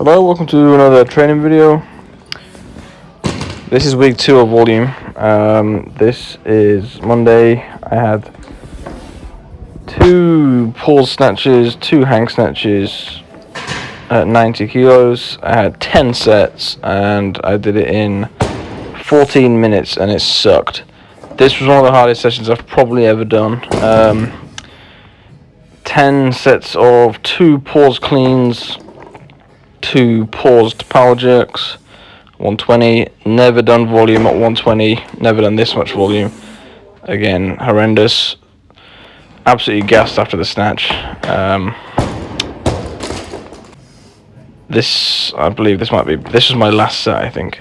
Hello, welcome to another training video. This is week 2 of volume. This is Monday. I had 2 pull snatches, 2 hang snatches at 90 kilos. I had 10 sets and I did it in 14 minutes and it sucked. This was one of the hardest sessions I've probably ever done. 10 sets of 2 pause cleans, 2 paused power jerks, 120. Never done volume at 120. Never done this much volume. Again, horrendous. Absolutely gassed after the snatch. I believe this was my last set, I think.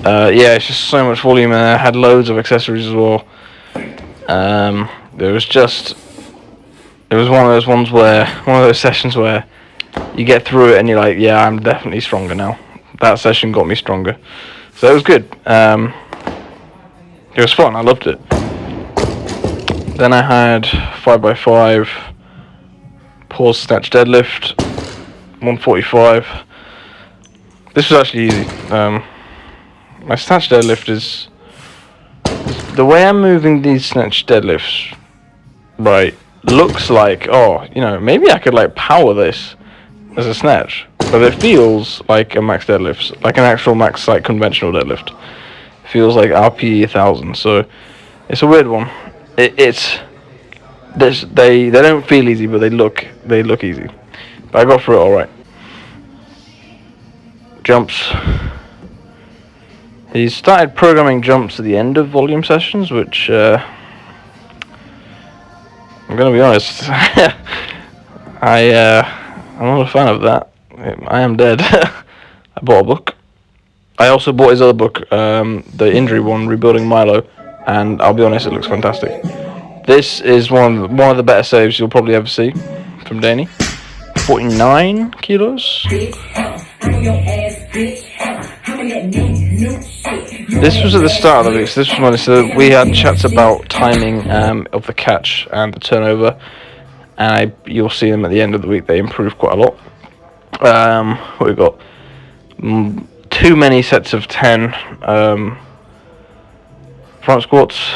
Yeah, it's just so much volume, and I had loads of accessories as well. It was one of those sessions where you get through it and you're like, yeah, I'm definitely stronger now. That session got me stronger. So it was good. It was fun, I loved it. Then I had 5x5 pause snatch deadlift, 145. This was actually easy. My snatch deadlift is... The way I'm moving these snatch deadlifts, right, looks like, maybe I could power this as a snatch, but it feels like a max deadlift, like an actual max conventional deadlift. It feels like RPE 1000, so it's a weird one. They don't feel easy, but they look easy. But I got through it all right. Jumps. He started programming jumps at the end of volume sessions, which I'm gonna be honest, I'm not a fan of that. I am dead. I bought a book. I also bought his other book, the injury one, Rebuilding Milo, and I'll be honest, it looks fantastic. This is one of the better saves you'll probably ever see from Danny. 49 kilos. This was at the start of the week, so this was when we had chats about timing of the catch and the turnover, and you'll see them at the end of the week. They improved quite a lot. What we got? Too many sets of 10 front squats.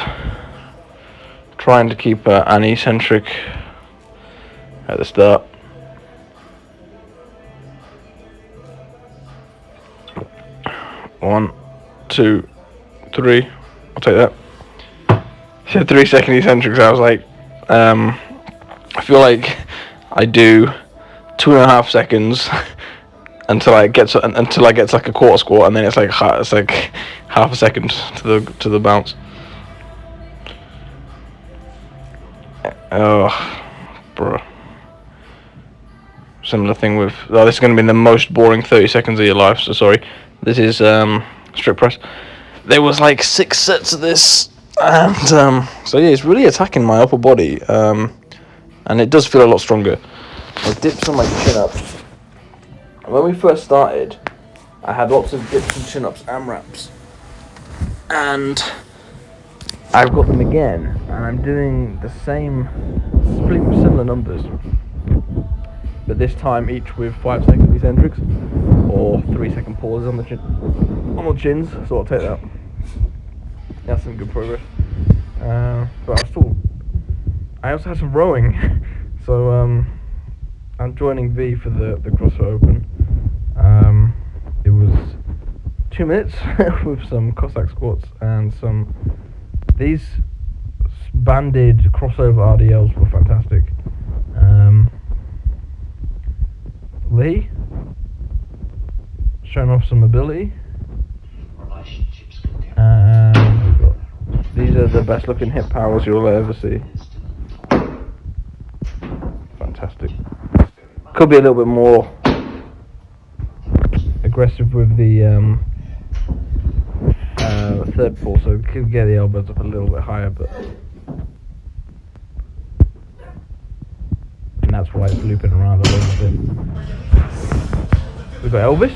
Trying to keep an eccentric at the start. One, 2, 3. I'll take that. So 3 second eccentrics. I was like, I feel like I do 2.5 seconds until I get to a quarter squat, and then it's like half a second to the bounce. Oh, bro. Similar thing with... this is going to be the most boring 30 seconds of your life, so sorry. This is strict press. There was 6 sets of this, and so yeah, it's really attacking my upper body, and it does feel a lot stronger. I dips on my chin-ups. When we first started, I had lots of dips and chin-ups and wraps, and I've got them again, and I'm doing the same, similar numbers, but this time each with 5 second eccentrics or 3 second pauses on the chins. So I'll take that. That's some good progress. But I also had some rowing, so I'm joining V for the CrossFit Open. It was 2 minutes with some Cossack squats and these banded crossover RDLs were fantastic. Lee showing off some ability. And these are the best looking hip powers you'll ever see. Fantastic. Could be a little bit more aggressive with the third pull, so we could get the elbows up a little bit higher, but and that's why it's looping around a little bit. We've got Elvis.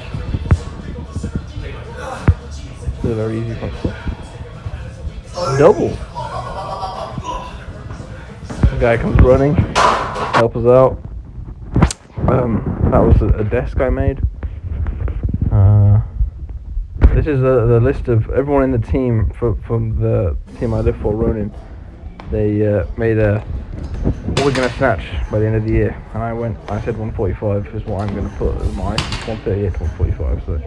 Still a very easy front squat. Double. The guy comes running, help us out. That was a desk I made. This is the list of everyone in the team from the team I live for, Ronin. They made what we're going to snatch by the end of the year, and I said 145 is what I'm going to put as my 138 to 145. So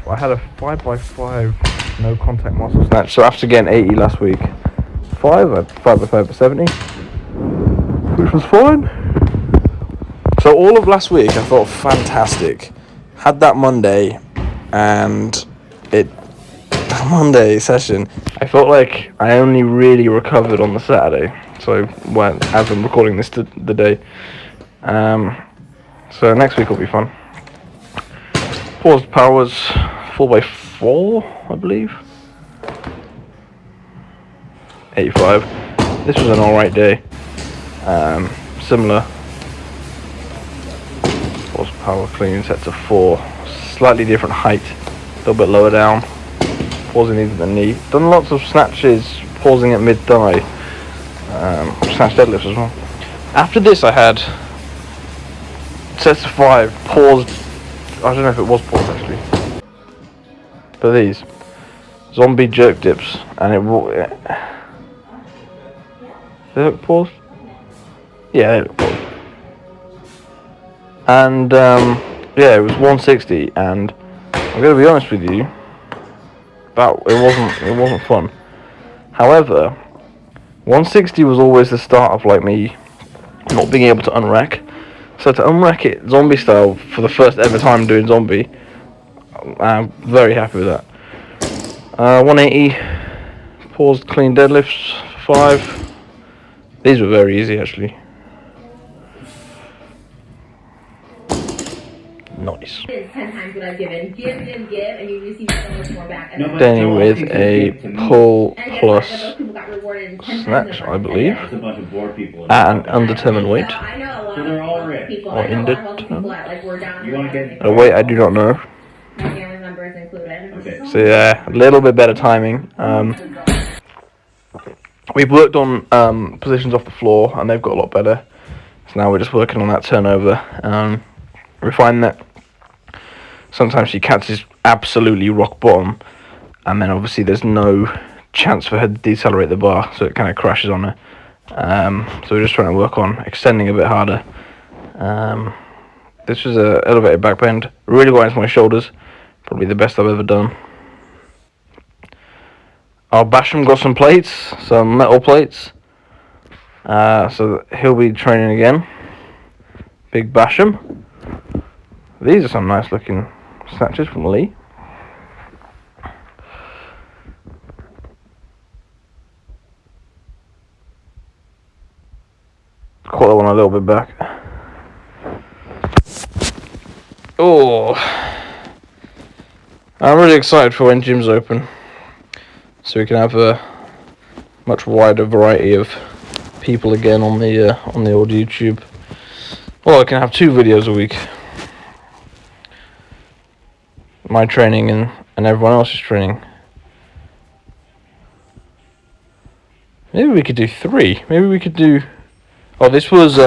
I had a 5x5 no contact muscle snatch. So after getting 80 last week, 5x5 for 70, which was fine. So all of last week I felt fantastic. Had that Monday, and Monday session, I felt like I only really recovered on the Saturday. So as I'm recording this the day, so next week will be fun. Paused powers 4x4, I believe. 85. This was an alright day. Similar. Paused power clean sets of 4. Slightly different height. A little bit lower down. Pausing even the knee. Done lots of snatches, pausing at mid-thigh. Snatch deadlifts as well. After this I had sets of 5, paused. I don't know if it was paused actually. But these. Zombie jerk dips. And it they look paused? Yeah, they look paused. And yeah, it was 160, and I'm gonna be honest with you, it wasn't fun. However, 160 was always the start of like me not being able to unrack. So to unrack it zombie style for the first ever time doing zombie, I'm very happy with that. 180 paused clean deadlifts for 5. These were very easy actually. Nice. 10 times what I've given. Give, and you receive so much more back. Then with a pull plus snatch, I believe, at an undetermined weight. Or indeterminate. A weight I do not know. So yeah, a little bit better timing. We've worked on positions off the floor, and they've got a lot better. So now we're just working on that turnover. We find that sometimes she catches absolutely rock bottom, and then obviously there's no chance for her to decelerate the bar, so it kind of crashes on her. So we're just trying to work on extending a bit harder. This was a elevated back bend, really got into my shoulders, probably the best I've ever done. Our Basham got some plates, some metal plates, so he'll be training again. Big Basham. These are some nice looking snatches from Lee. Caught that one a little bit back. Oh, I'm really excited for when gyms open, so we can have a much wider variety of people again on the old YouTube. Well, I can have 2 videos a week. My training and everyone else's training. Maybe we could do 3. Maybe we could do... Oh, this was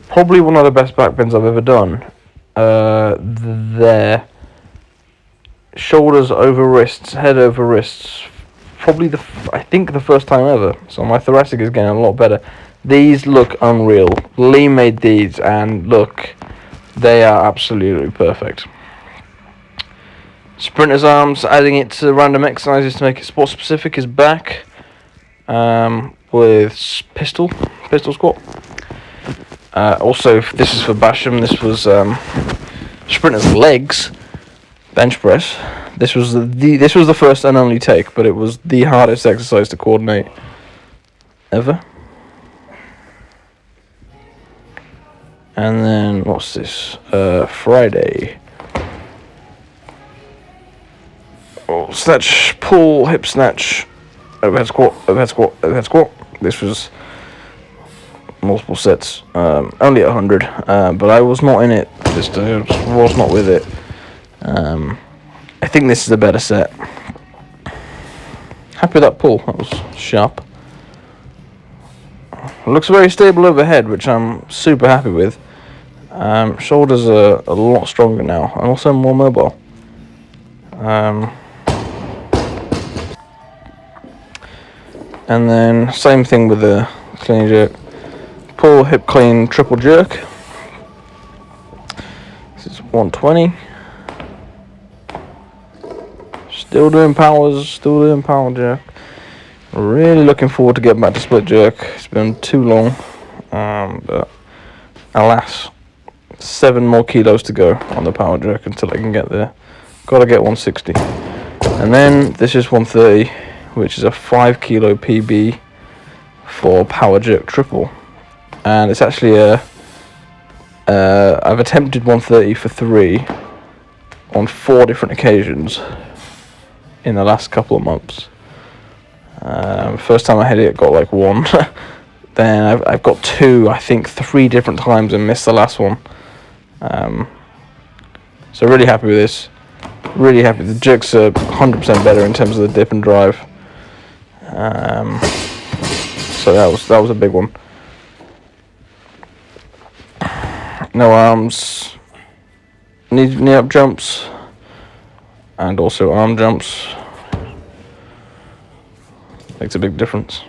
probably one of the best back bends I've ever done. There. Shoulders over wrists, head over wrists. Probably I think the first time ever. So my thoracic is getting a lot better. These look unreal. Lee made these, and look, they are absolutely perfect. Sprinter's arms, adding it to random exercises to make it sport specific, is back with pistol squat. Also, this is for Basham. This was Sprinter's legs bench press. This was the first and only take, but it was the hardest exercise to coordinate ever. And then what's this? Friday. Oh, snatch, pull, hip snatch, overhead squat, overhead squat, overhead squat. This was multiple sets, only at 100, but I was not in it this day. I just was not with it. I think this is a better set. Happy with that pull. That was sharp. Looks very stable overhead, which I'm super happy with. Shoulders are a lot stronger now, and also more mobile. And then same thing with the clean jerk. Pull, hip clean, triple jerk. This is 120. Still doing powers, still doing power jerk. Really looking forward to getting back to split jerk. It's been too long, but alas, 7 more kilos to go on the power jerk until I can get there. Gotta get 160. And then this is 130, which is a 5 kilo PB for power jerk triple. And it's actually I've attempted 130 for 3 on 4 different occasions in the last couple of months. First time I hit it, got like 1. Then I've got 2, I think 3 different times and missed the last one. So really happy with this. Really happy. The jerks are 100% better in terms of the dip and drive. So that was a big one. No arms, knee up jumps, and also arm jumps. Makes a big difference.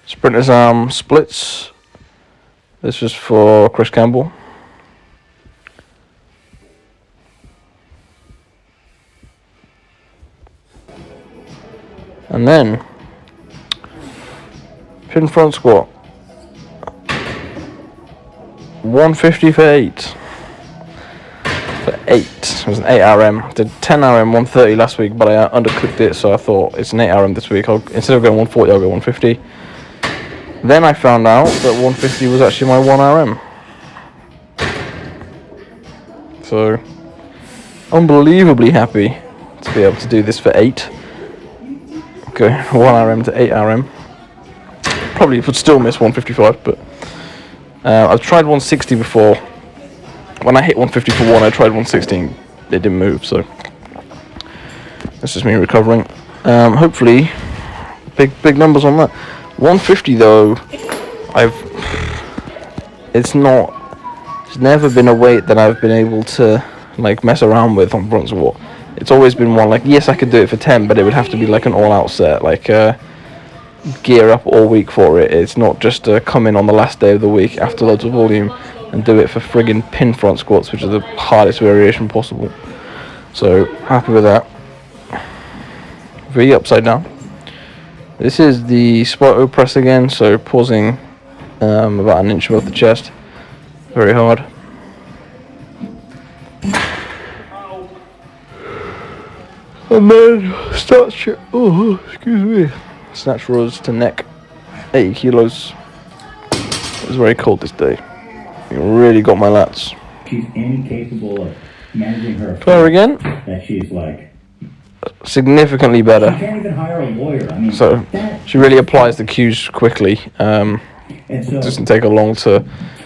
Sprinter's arm splits. This was for Chris Campbell. And then pin front squat. 150 for 8. For 8. It was an 8 RM. Did 10 RM 130 last week, but I undercooked it, so I thought it's an 8 RM this week. Instead of going 140, I'll go 150. Then I found out that 150 was actually my 1 RM. So, unbelievably happy to be able to do this for 8. Okay, 1 RM to 8 RM. Probably would still miss 155, but I've tried 160 before. When I hit 150 for 1, I tried 160. It didn't move, so that's just me recovering. Hopefully, big numbers on that. 150 though, it's never been a weight that I've been able to like mess around with on front squat. It's always been one like, yes, I could do it for 10, but it would have to be like an all-out set, like gear up all week for it. It's not just come in on the last day of the week after loads of volume and do it for friggin' pin front squats, which is the hardest variation possible. So happy with that. V upside down. This is the Sparto press again, so pausing about an inch above the chest. Very hard. And then snatch rows to neck, 80 kilos. It was very cold this day. It really got my lats. She's incapable of managing her. Try her again. That she's like significantly better. She can't even hire a lawyer. I mean, so she really applies the cues quickly. It doesn't take her long to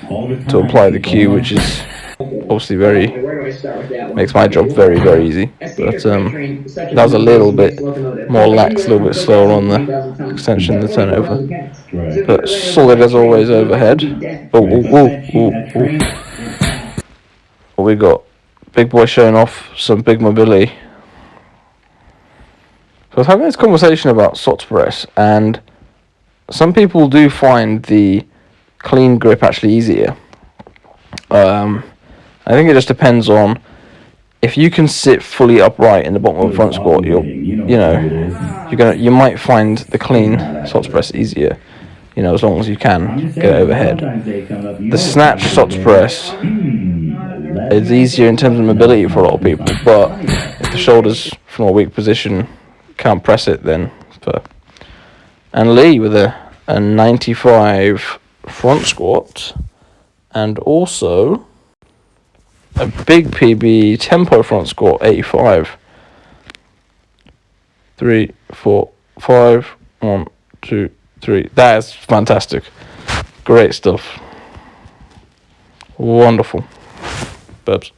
apply the cue, which is obviously makes my job very, very easy. But that was a little bit more lax, a little bit slower on the extension, the turnover. But solid as always overhead. What we got? Big boy showing off some big mobility. So I was having this conversation about SOTS press, and some people do find the clean grip actually easier. I think it just depends on if you can sit fully upright in the bottom of the front squat. You might find the clean SOTS press easier. As long as you can get it overhead. The snatch SOTS press is easier in terms of mobility for a lot of people, but if the shoulders from a weak position can't press it, then. And Lee with a 95 front squat, and also a big PB tempo front squat, 85. 3, 4, 5, 1, 2, 3. That is fantastic. Great stuff. Wonderful. Burbs.